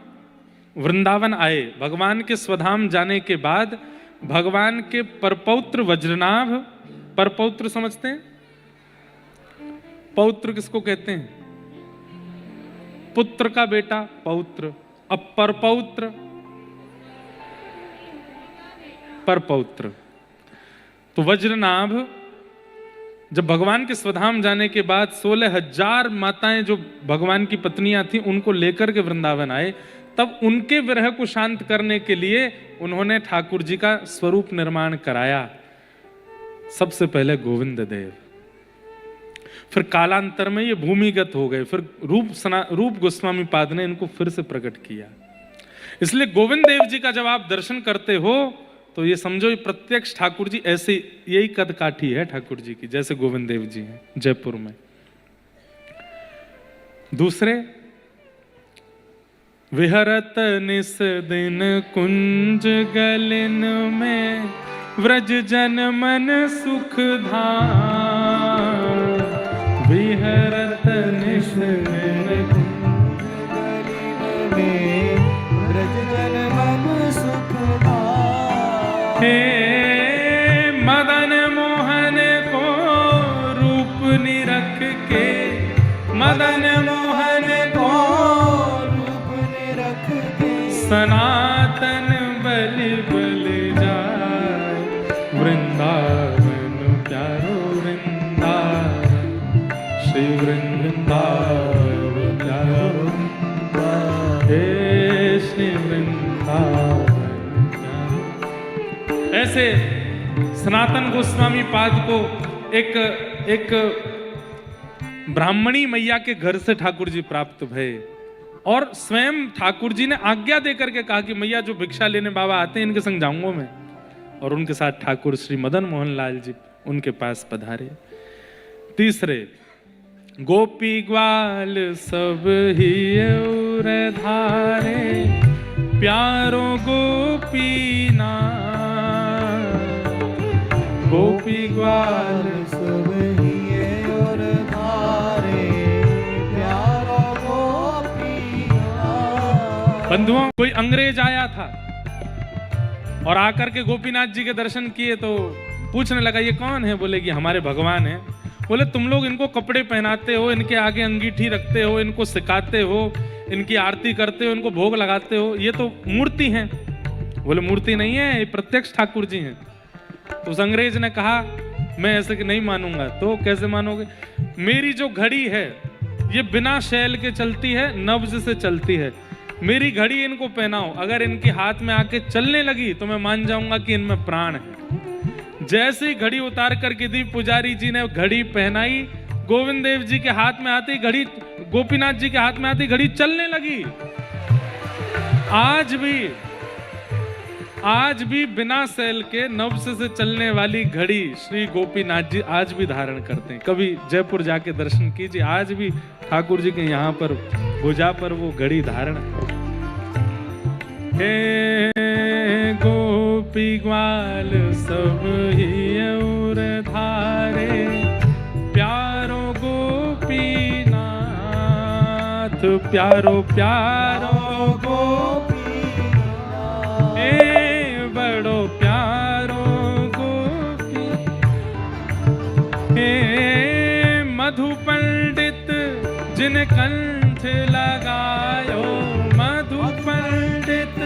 वृंदावन आए, भगवान के स्वधाम जाने के बाद भगवान के परपौत्र वज्रनाभ, परपौत्र समझते हैं? पौत्र किसको कहते हैं? पुत्र का बेटा पौत्र। अब परपौत्र, परपौत्र। तो वज्रनाभ जब भगवान के स्वधाम जाने के बाद 16,000 माताएं जो भगवान की पत्नियां थी उनको लेकर के वृंदावन आए, तब उनके विरह को शांत करने के लिए उन्होंने ठाकुर जी का स्वरूप निर्माण कराया। सबसे पहले गोविंद देव, फिर कालांतर में ये भूमिगत हो गए, फिर रूप गोस्वामी पाद ने इनको फिर से प्रकट किया। इसलिए गोविंद देव जी का जब आप दर्शन करते हो तो ये समझो ये प्रत्यक्ष ठाकुर जी ऐसे, यही कद काठी है ठाकुर जी की, जैसे गोविंद देव जी हैं जयपुर में। दूसरे, विहरत निस दिन कुंज गलिन में, व्रज जन मन सुख धाम, विहरत निस दिन कुंज गलिन में, व्रज जन मन सुख धाम। हे मदन मोहन को रूप निरख के, मदन मोहन को रूप निरख के, सनातन बलि बल जाए, वृंदावन प्यारो वृंदावन, श्री वृंदावन प्यारो वृंदावन, हे श्री वृंदावन। ऐसे सनातन गोस्वामी पाद को एक ब्राह्मणी मैया के घर से ठाकुर जी प्राप्त भये और स्वयं ठाकुर जी ने आज्ञा देकर के कहा कि मैया जो भिक्षा लेने बाबा आते हैं इनके संग जाऊंगा मैं। और उनके साथ ठाकुर श्री मदन मोहन लाल जी उनके पास पधारे। तीसरे, गोपी ग्वाल सब ही और धारे, प्यारो गोपीना, गोपी ग्वाल सब ही और धारे, प्यारो गोपीना। बंधुओं, कोई अंग्रेज आया था और आकर के गोपीनाथ जी के दर्शन किए तो पूछने लगा ये कौन है? बोले कि हमारे भगवान है। बोले तुम लोग इनको कपड़े पहनाते हो, इनके आगे अंगीठी रखते हो, इनको सिखाते हो, इनकी आरती करते हो, इनको भोग लगाते हो, ये तो मूर्ति हैं। बोले मूर्ति नहीं है, ये प्रत्यक्ष ठाकुर जी हैं। तो उस अंग्रेज ने कहा मैं ऐसे नहीं मानूंगा। तो कैसे मानोगे? मेरी जो घड़ी है ये बिना शैल के चलती है, नब्ज से चलती है। मेरी घड़ी इनको पहनाओ, अगर इनके हाथ में आके चलने लगी तो मैं मान जाऊंगा कि इनमें प्राण है। जैसे ही घड़ी उतार करके दी, पुजारी जी ने घड़ी पहनाई, गोविंद देव जी के हाथ में आती घड़ी, गोपीनाथ जी के हाथ में आती घड़ी चलने लगी। आज भी बिना सेल के नब्ज से चलने वाली घड़ी श्री गोपीनाथ जी आज भी धारण करते हैं। कभी जयपुर जाके दर्शन कीजिए, आज भी ठाकुर जी के यहाँ पर भुजा पर वो घड़ी धारण है। हे गोपी ग्वाल सब ही और धारे, प्यारो गोपीनाथ प्यारो प्यारो गोपीनाथ बड़ो प्यारो गोपी। हे मधु पंडित जिन कंठ लगायो, मधु पंडित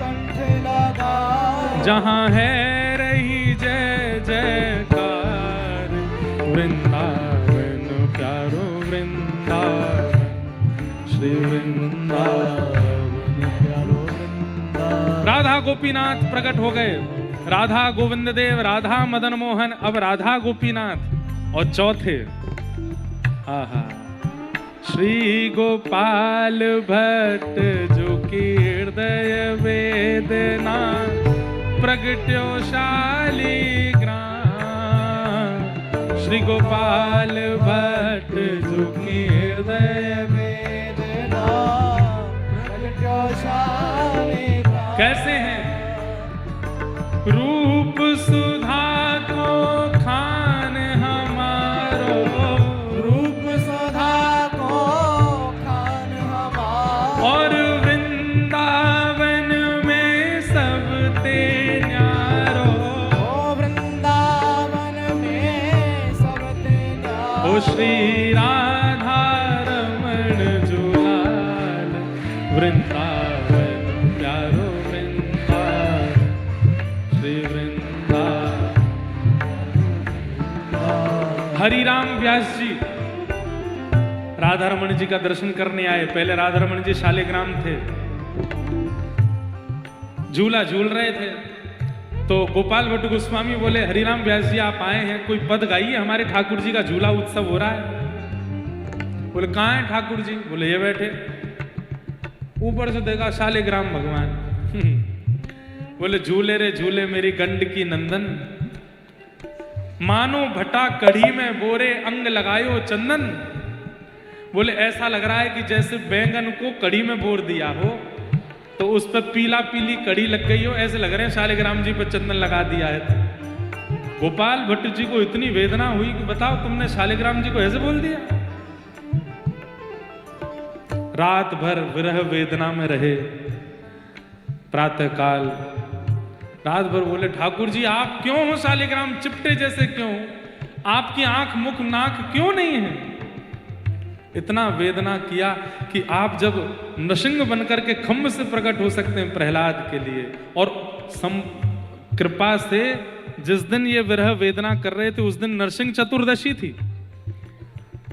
कंठ लगायो, जहाँ है रही जय जयकार। वृंदावन प्यारो वृंदावन, श्री वृंदावन प्यारो वृंदावन। राधा गोपीनाथ प्रकट हो गए। राधा गोविंद देव, राधा मदन मोहन, अब राधा गोपीनाथ। और चौथे आहा श्री गोपाल भट्ट जो की हृदय वेदना प्रगट्यो शालिग्राम। श्री गोपाल भट्ट जो की हृदय वेदना प्रगट्यो शालिग्राम। कैसे हैं? रूप सुधा को खान हमारो, रूप सुधा को खान हमारो, और वृंदावन में सब ते न्यारो। ओ वृंदावन में सब ते न्यारो। ओ श्री राधा रमण जुलाल, वृंदावन प्यारो वृंदावन, श्री वृंदावन। हरिराम व्यास जी राधा रमण जी का दर्शन करने आए। पहले राधा रमण जी शालिग्राम थे, झूला झूल रहे थे। तो गोपाल भट्ट गोस्वामी बोले हरिराम व्यास जी आप आए हैं, कोई पद गाइए, हमारे ठाकुर जी का झूला उत्सव हो रहा है। बोले कहाँ है ठाकुर जी? बोले ये बैठे। ऊपर से देखा शालिग्राम भगवान। बोले झूले रे झूले मेरी गंड की नंदन, मानो भटा कढ़ी में बोरे अंग लगायो चंदन। बोले ऐसा लग रहा है कि जैसे बैंगन को कढ़ी में बोर दिया हो तो उस पर पीला पीली कढ़ी लग गई हो, ऐसे लग रहे हैं शालिग्राम जी पर चंदन लगा दिया है। गोपाल भट्ट जी को इतनी वेदना हुई कि बताओ तुमने शालिग्राम जी को ऐसे बोल दिया। रात भर विरह वेदना में रहे। प्रातः काल रात भर बोले ठाकुर जी आप क्यों हो शालिग्राम चिपटे जैसे, क्यों? आपकी आंख मुख नाक क्यों नहीं है? इतना वेदना किया कि आप जब नृसिंह बनकर के खम्भ से प्रकट हो सकते हैं प्रहलाद के लिए, और कृपा से जिस दिन ये विरह वेदना कर रहे थे उस दिन नरसिंह चतुर्दशी थी।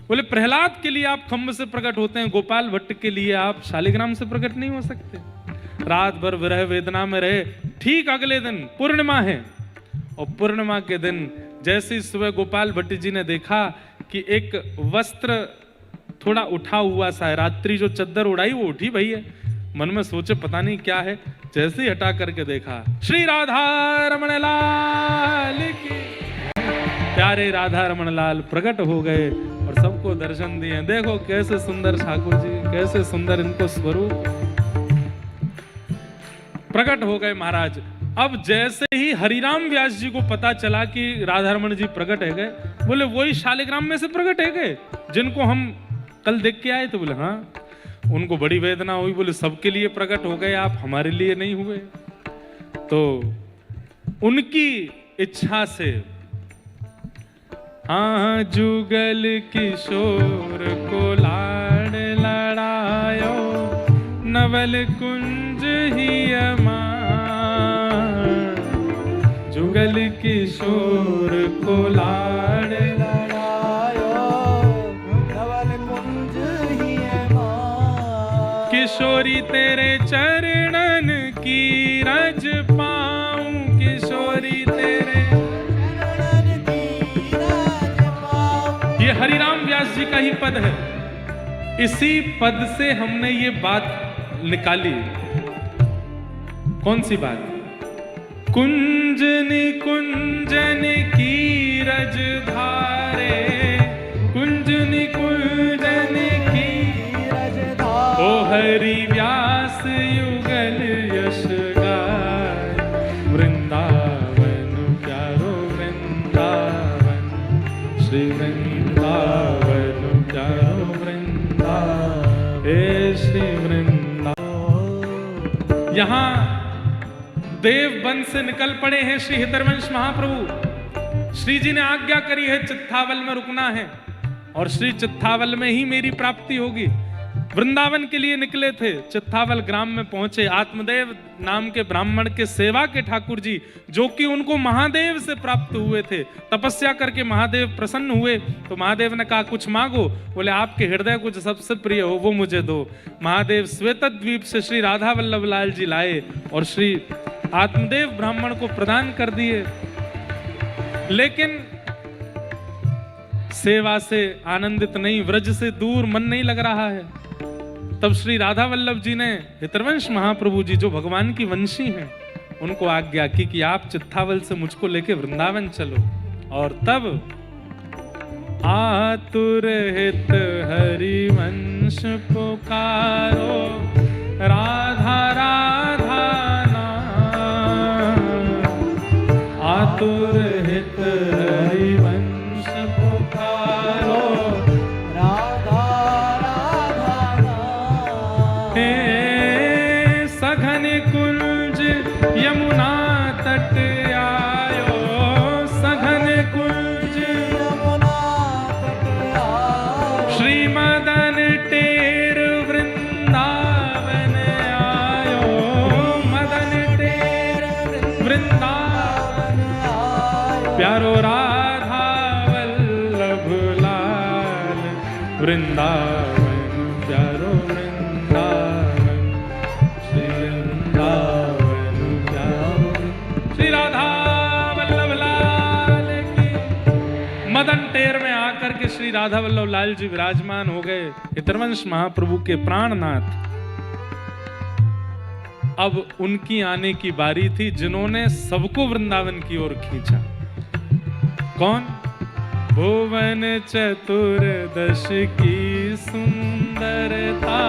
बोले प्रहलाद के लिए आप खम्भ से प्रकट होते हैं, गोपाल भट्ट के लिए आप शालिग्राम से प्रकट नहीं हो सकते। रात भर विरह वेदना में रहे। ठीक अगले दिन पूर्णिमा है, और पूर्णिमा के दिन जैसे ही सुबह गोपाल भट्ट जी ने देखा कि एक वस्त्र थोड़ा उठा हुआ सा है, रात्रि जो चद्दर उड़ाई वो उठी भई है। मन में सोचे पता नहीं क्या है, जैसे ही हटा करके देखा श्री राधा रमण लाल की, प्यारे राधा रमण लाल प्रकट हो गए और सबको दर्शन दिए। देखो कैसे सुंदर ठाकुर जी, कैसे सुंदर इनको स्वरूप प्रकट हो गए महाराज। अब जैसे ही हरिराम व्यास जी को पता चला कि राधा रमण जी प्रकट है गए, बोले वही शालिग्राम में से प्रकट है गए जिनको हम कल देख के आए थे। बोले हाँ। उनको बड़ी वेदना हुई, बोले सबके लिए प्रकट हो गए आप, हमारे लिए नहीं हुए। तो उनकी इच्छा से हाँ जुगल किशोर को लाड लड़ायो, नवल कुंज ही अमार। जुगल किशोर को लाड लड़ायो, नवल कुंज ही अमार। किशोरी तेरे चरणन की रज पाऊं, किशोरी तेरे चरणन की रज पाऊं। ये हरिराम व्यास जी का ही पद है। इसी पद से हमने ये बात निकाली। कौन सी बात? कुंजन कुंजन की रज धारे, कुंजन कुंजन की रज धारे। ओ हरि व्यास युगल यश गाय, वृंदावन प्यारो वृंदावन, श्री वृंदावन प्यारो वृंदावन, हे श्री वृंदावन। यहाँ देव वन से निकल पड़े हैं श्री हितरवंश महाप्रभु। श्री जी ने आज्ञा करी है चित्तावल में रुकना है और श्री चित्तावल में ही मेरी प्राप्ति होगी। वृंदावन के लिए निकले थे, चित्तावल ग्राम में पहुंचे। आत्मदेव नाम के ब्राह्मण के सेवा के ठाकुर जी, जो कि उनको महादेव से प्राप्त हुए थे, तपस्या करके महादेव प्रसन्न हुए। तो महादेव ने कहा कुछ मांगो। बोले आपके हृदय को जो सबसे प्रिय हो वो मुझे दो। महादेव श्वेतद्वीप से श्री राधा वल्लभ लाल जी लाए और श्री आत्मदेव ब्राह्मण को प्रदान कर दिए। लेकिन सेवा से आनंदित नहीं, व्रज से दूर मन नहीं लग रहा है। तब श्री राधा वल्लभ जी ने हितरवंश महाप्रभु जी, जो भगवान की वंशी हैं, उनको आज्ञा की कि आप चित्तावल से मुझको लेके वृंदावन चलो। और तब आतुर हित हरिवंश पुकारो, राधा राधा आतुर हित हरिवंश पुकारो, राधा राधा। हे सघन कुंज यमुना तट आयो, सघन कुंज यमुना तट आयो। श्री मदन टेर वृंदावन आयो, मदन टेर वृंदावन प्यारो राधा वल्लभ लाल, वृंदावन प्यारो वृंदावन, श्री वृंदावन प्यारो श्री राधा वल्लभ लाल की। मदन टेर में आकर के श्री राधा वल्लभ लाल जी विराजमान हो गए, हितरवंश महाप्रभु के प्राणनाथ। अब उनकी आने की बारी थी, जिन्होंने सबको वृंदावन की ओर खींचा। कौन? भुवन चतुर्दश की सुंदरता,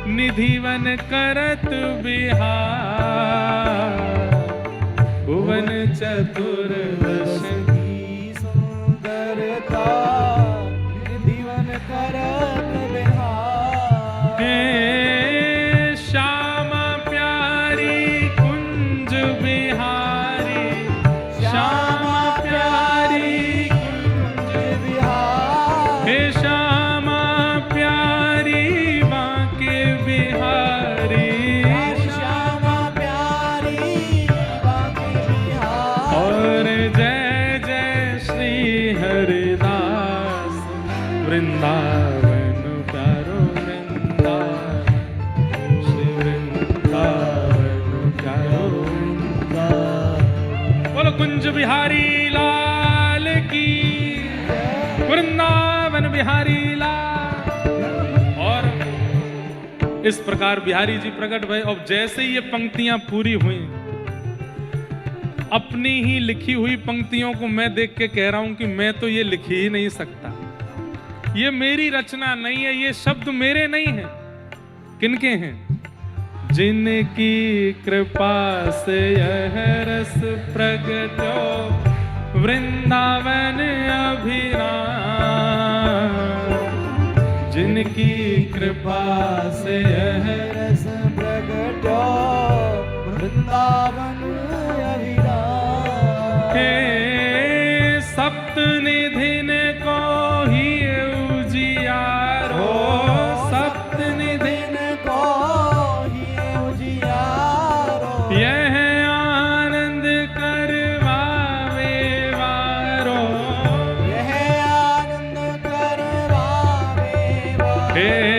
निधिवन करत बिहार। भुवन चतुर्दश की सुंदरता, निधिवन करत बिहार। हे श्यामा प्यारी कुंज बिहारी, श्यामा प्यारी कुंज बिहार। हे श्यामा प्यारी बांके बिहारी, श्यामा प्यारी बांके बिहार। और जय जय श्री हरिदास, वृंदावन प्यारो वृंदावन, श्री वृंदावन प्यारो वृंदावन। बोलो कुंज बिहारी लाल की, वृंदावन बिहारी लाल। और इस प्रकार बिहारी जी प्रकट भय। और जैसे ही ये पंक्तियां पूरी हुई, अपनी ही लिखी हुई पंक्तियों को मैं देख के कह रहा हूं कि मैं तो ये लिख ही नहीं सकता, ये मेरी रचना नहीं है, ये शब्द मेरे नहीं हैं। किनके हैं? जिनकी कृपा से यह रस प्रगटो, वृंदावन अभिराम। जिनकी कृपा से यह रस प्रगटो, वृंदावन अभिराम। हे सप्त निधि हे